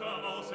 Deine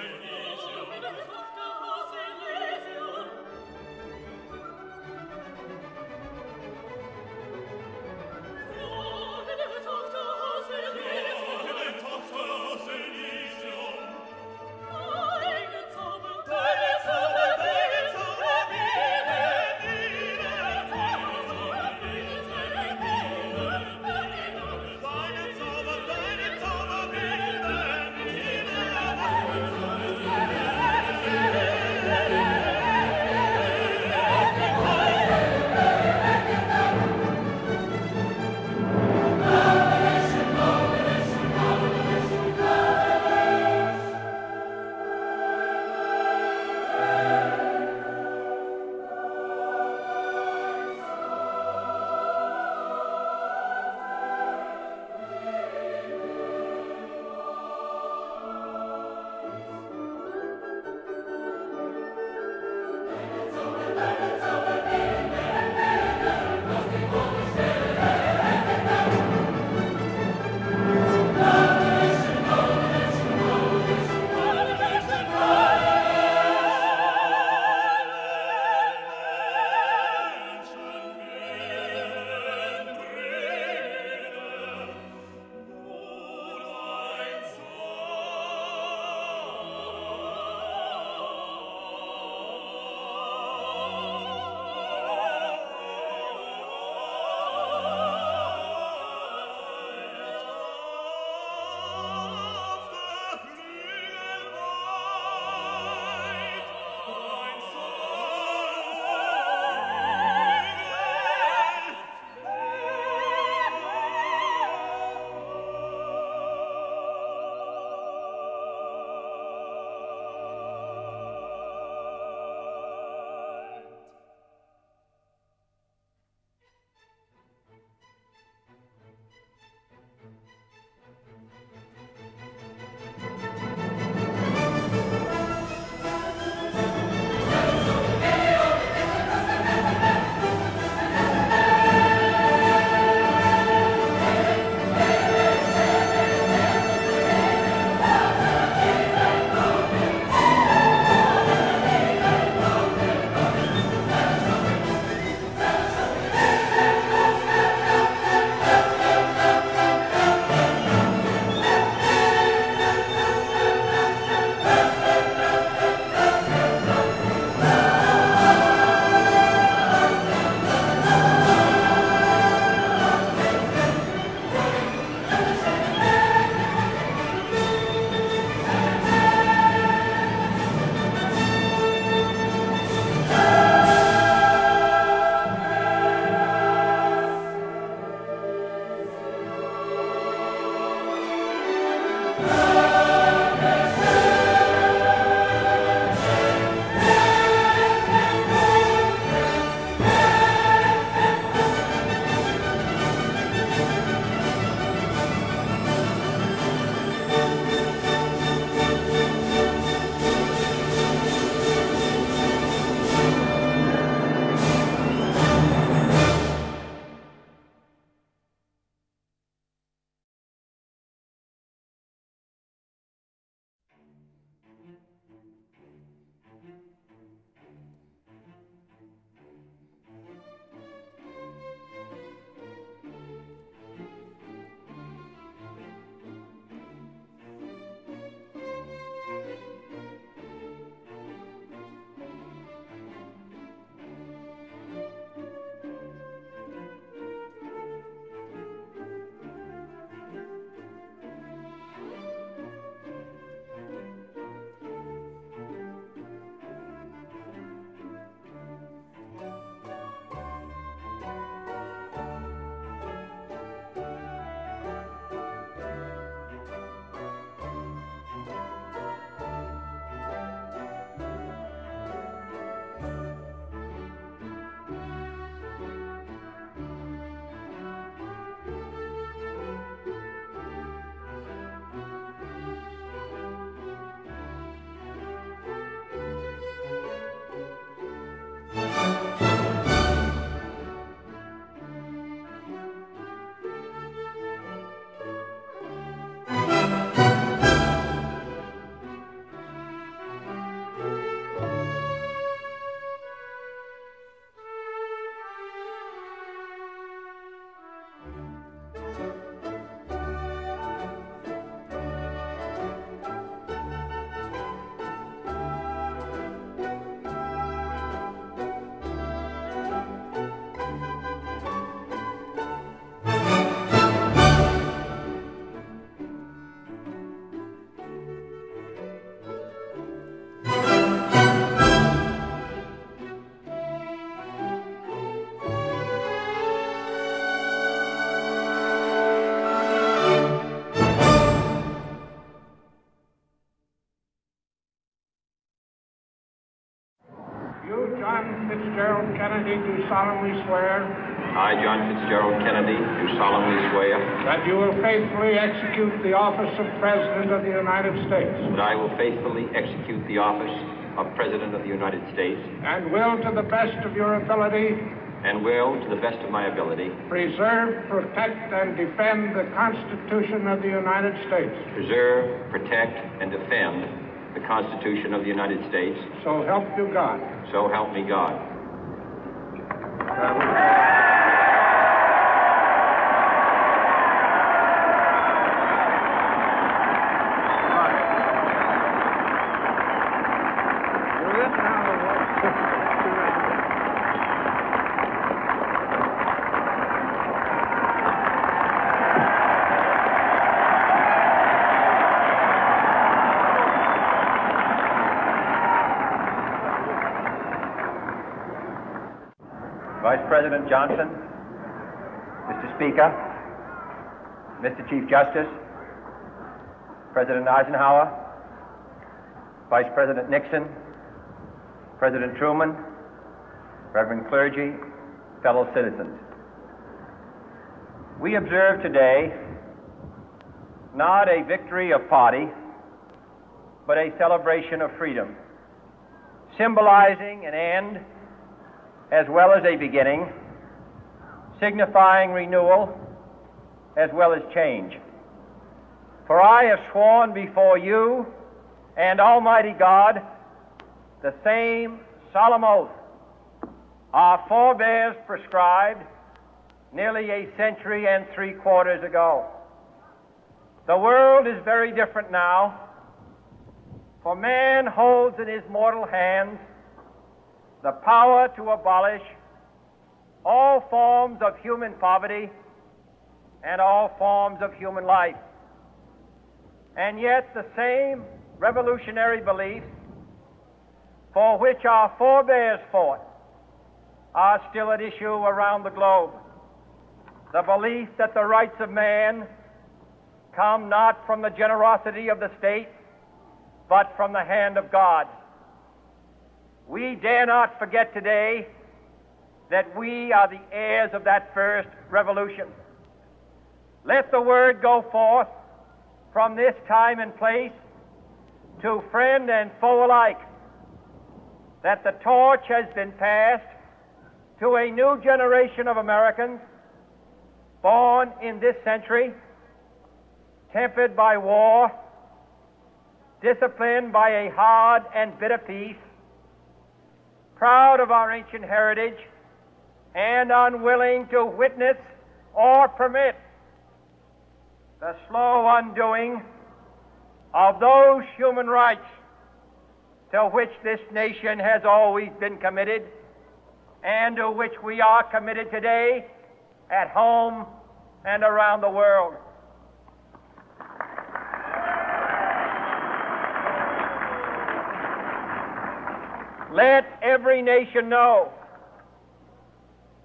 You, John Fitzgerald Kennedy, do solemnly swear. I, John Fitzgerald Kennedy, do solemnly swear. That you will faithfully execute the office of President of the United States. That I will faithfully execute the office of President of the United States. And will, to the best of your ability. And will, to the best of my ability. Preserve, protect, and defend the Constitution of the United States. Preserve, protect, and defend the Constitution of the United States. So help you God. So help me God. Vice President Johnson, Mr. Speaker, Mr. Chief Justice, President Eisenhower, Vice President Nixon, President Truman, Reverend clergy, fellow citizens. We observe today not a victory of party, but a celebration of freedom, symbolizing an end as well as a beginning, signifying renewal as well as change. For I have sworn before you and Almighty God the same solemn oath our forebears prescribed nearly a century and 3/4 ago. The world is very different now, for man holds in his mortal hands the power to abolish all forms of human poverty and all forms of human life. And yet the same revolutionary beliefs for which our forebears fought are still at issue around the globe. The belief that the rights of man come not from the generosity of the state, but from the hand of God. We dare not forget today that we are the heirs of that first revolution. Let the word go forth from this time and place to friend and foe alike that the torch has been passed to a new generation of Americans born in this century, tempered by war, disciplined by a hard and bitter peace, proud of our ancient heritage, and unwilling to witness or permit the slow undoing of those human rights to which this nation has always been committed and to which we are committed today at home and around the world. Let every nation know,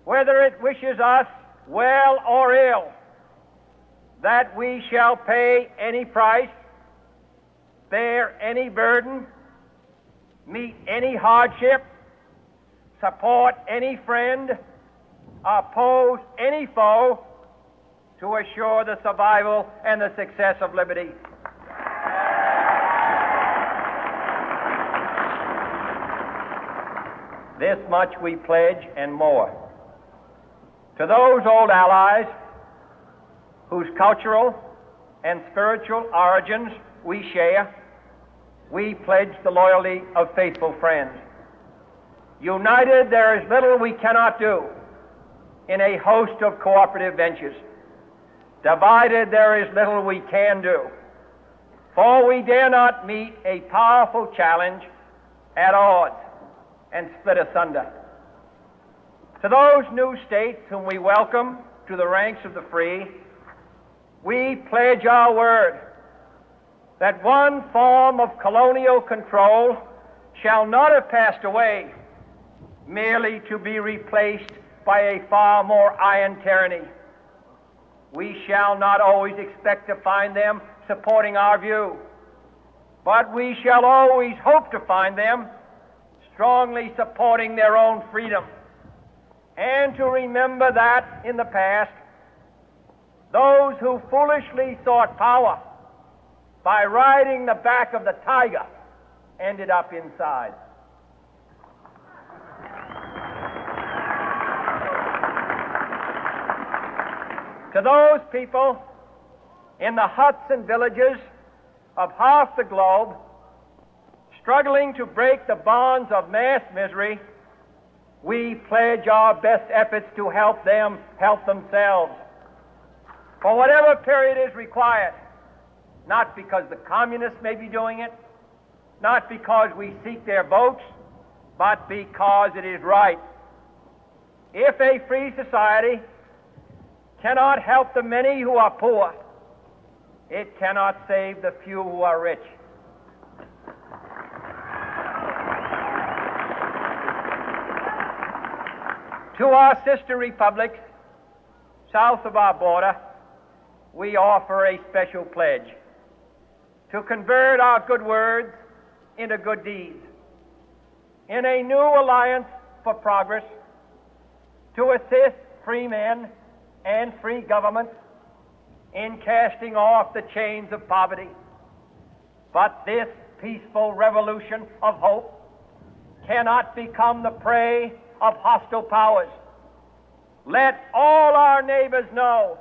whether it wishes us well or ill, that we shall pay any price, bear any burden, meet any hardship, support any friend, oppose any foe to assure the survival and the success of liberty. This much we pledge and more. To those old allies whose cultural and spiritual origins we share, we pledge the loyalty of faithful friends. United, there is little we cannot do in a host of cooperative ventures. Divided, there is little we can do, for we dare not meet a powerful challenge at odds and split asunder. To those new states whom we welcome to the ranks of the free, we pledge our word that one form of colonial control shall not have passed away, merely to be replaced by a far more iron tyranny. We shall not always expect to find them supporting our view, but we shall always hope to find them strongly supporting their own freedom, and to remember that in the past, those who foolishly sought power by riding the back of the tiger ended up inside. To those people in the huts and villages of half the globe struggling to break the bonds of mass misery, we pledge our best efforts to help them help themselves for whatever period is required, not because the communists may be doing it, not because we seek their votes, but because it is right. If a free society cannot help the many who are poor, it cannot save the few who are rich. To our sister republics south of our border, we offer a special pledge to convert our good words into good deeds, in a new alliance for progress, to assist free men and free governments in casting off the chains of poverty. But this peaceful revolution of hope cannot become the prey of hostile powers. Let all our neighbors know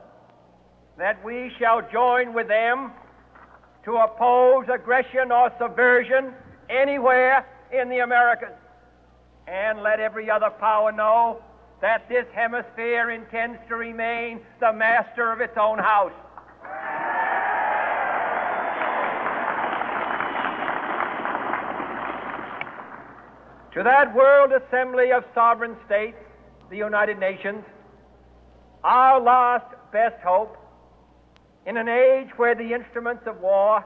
that we shall join with them to oppose aggression or subversion anywhere in the Americas. And let every other power know that this hemisphere intends to remain the master of its own house. To that World Assembly of Sovereign States, the United Nations, our last best hope, in an age where the instruments of war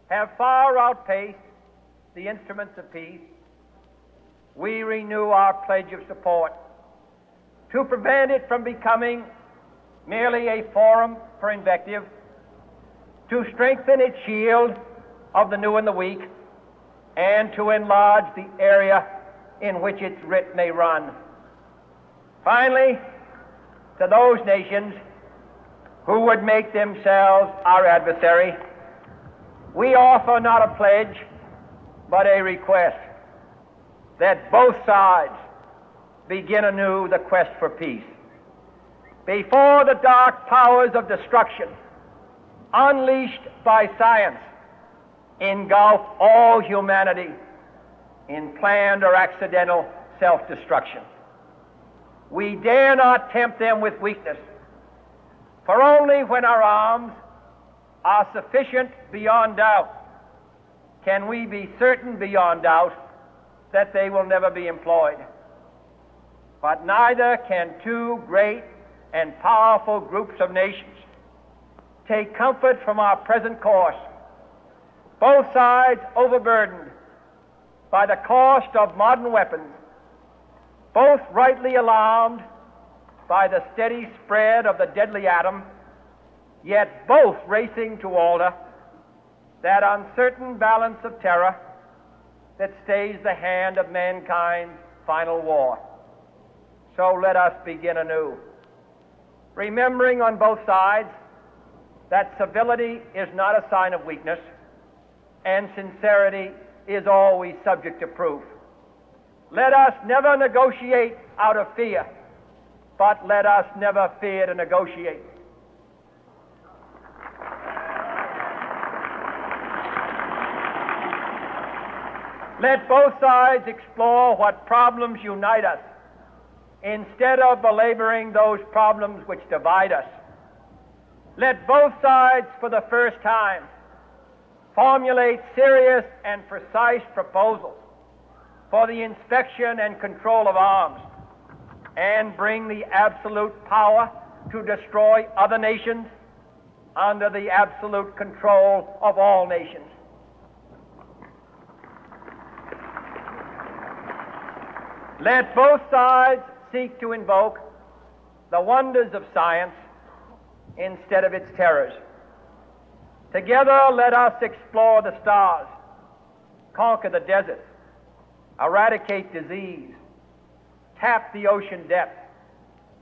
have far outpaced the instruments of peace, we renew our pledge of support to prevent it from becoming merely a forum for invective, to strengthen its shield of the new and the weak, and to enlarge the area in which its writ may run. Finally, to those nations who would make themselves our adversary, we offer not a pledge, but a request that both sides begin anew the quest for peace. Before the dark powers of destruction, unleashed by science, engulf all humanity in planned or accidental self-destruction, we dare not tempt them with weakness, for only when our arms are sufficient beyond doubt can we be certain beyond doubt that they will never be employed. But neither can two great and powerful groups of nations take comfort from our present course, both sides overburdened by the cost of modern weapons, both rightly alarmed by the steady spread of the deadly atom, yet both racing to alter that uncertain balance of terror that stays the hand of mankind's final war. So let us begin anew, remembering on both sides that civility is not a sign of weakness, and sincerity is always subject to proof. Let us never negotiate out of fear, but let us never fear to negotiate. Let both sides explore what problems unite us, instead of belaboring those problems which divide us. Let both sides, for the first time, formulate serious and precise proposals for the inspection and control of arms, and bring the absolute power to destroy other nations under the absolute control of all nations. Let both sides seek to invoke the wonders of science instead of its terrors. Together, let us explore the stars, conquer the deserts, eradicate disease, tap the ocean depth,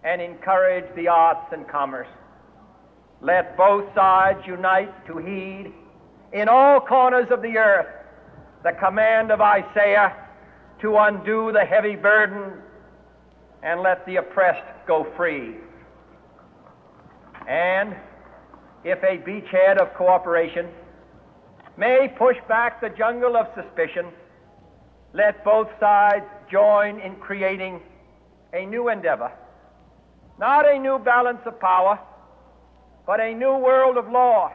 and encourage the arts and commerce. Let both sides unite to heed in all corners of the earth the command of Isaiah to undo the heavy burden and let the oppressed go free. And if a beachhead of cooperation may push back the jungle of suspicion, let both sides join in creating a new endeavor, not a new balance of power, but a new world of law,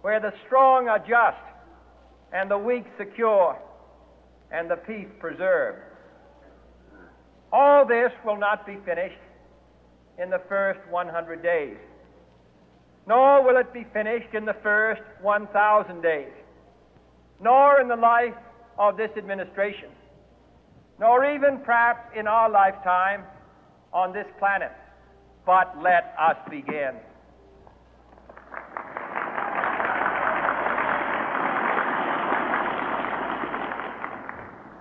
where the strong are just and the weak secure and the peace preserved. All this will not be finished in the first 100 days, nor will it be finished in the first 1,000 days, nor in the life of this administration, nor even perhaps in our lifetime on this planet. But let us begin.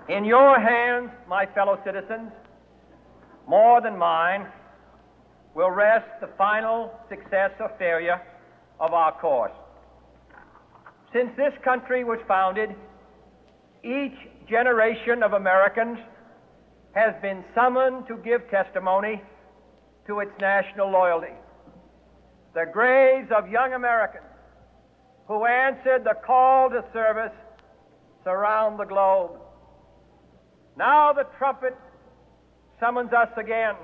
In your hands, my fellow citizens, more than mine, will rest the final success or failure of our course. Since this country was founded, each generation of Americans has been summoned to give testimony to its national loyalty. The graves of young Americans who answered the call to service surround the globe. Now the trumpet summons us again,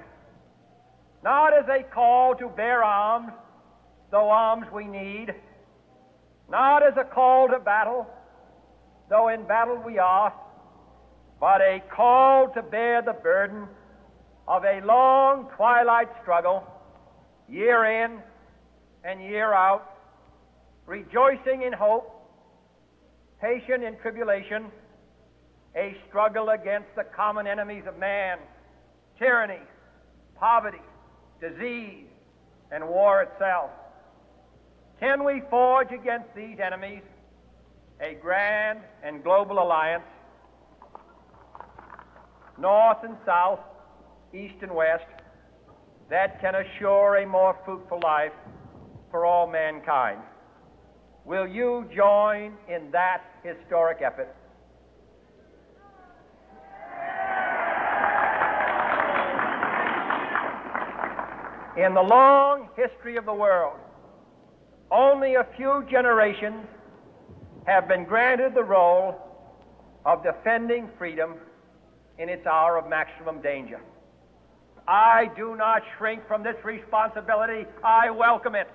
not as a call to bear arms, though arms we need, not as a call to battle, though in battle we are, but a call to bear the burden of a long twilight struggle, year in and year out, rejoicing in hope, patient in tribulation, a struggle against the common enemies of man, tyranny, poverty, disease, and war itself. Can we forge against these enemies a grand and global alliance, north and south, east and west, that can assure a more fruitful life for all mankind? Will you join in that historic effort? In the long history of the world, only a few generations have been granted the role of defending freedom in its hour of maximum danger. I do not shrink from this responsibility. I welcome it.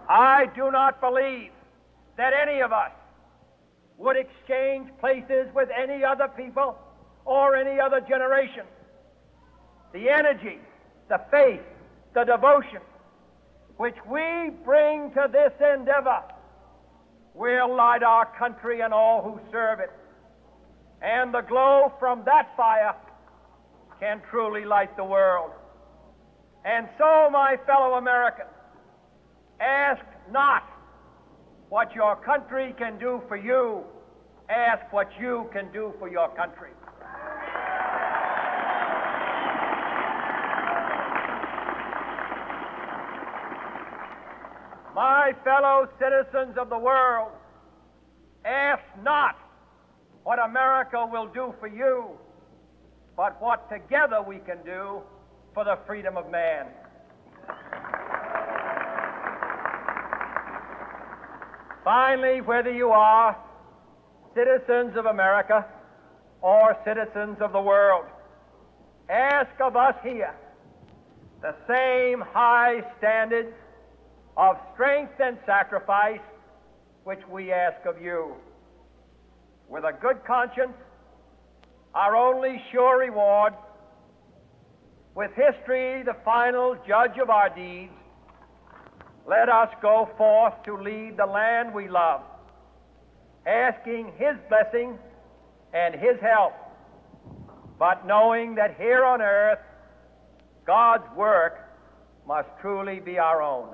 I do not believe that any of us would exchange places with any other people or any other generation. The energy, the faith, the devotion which we bring to this endeavor will light our country and all who serve it. And the glow from that fire can truly light the world. And so, my fellow Americans, ask not what your country can do for you, ask what you can do for your country. My fellow citizens of the world, ask not what America will do for you, but what together we can do for the freedom of man. Finally, whether you are citizens of America or citizens of the world, ask of us here the same high standards of strength and sacrifice which we ask of you. With a good conscience, our only sure reward, with history the final judge of our deeds, let us go forth to lead the land we love, asking His blessing and His help, but knowing that here on earth God's work must truly be our own.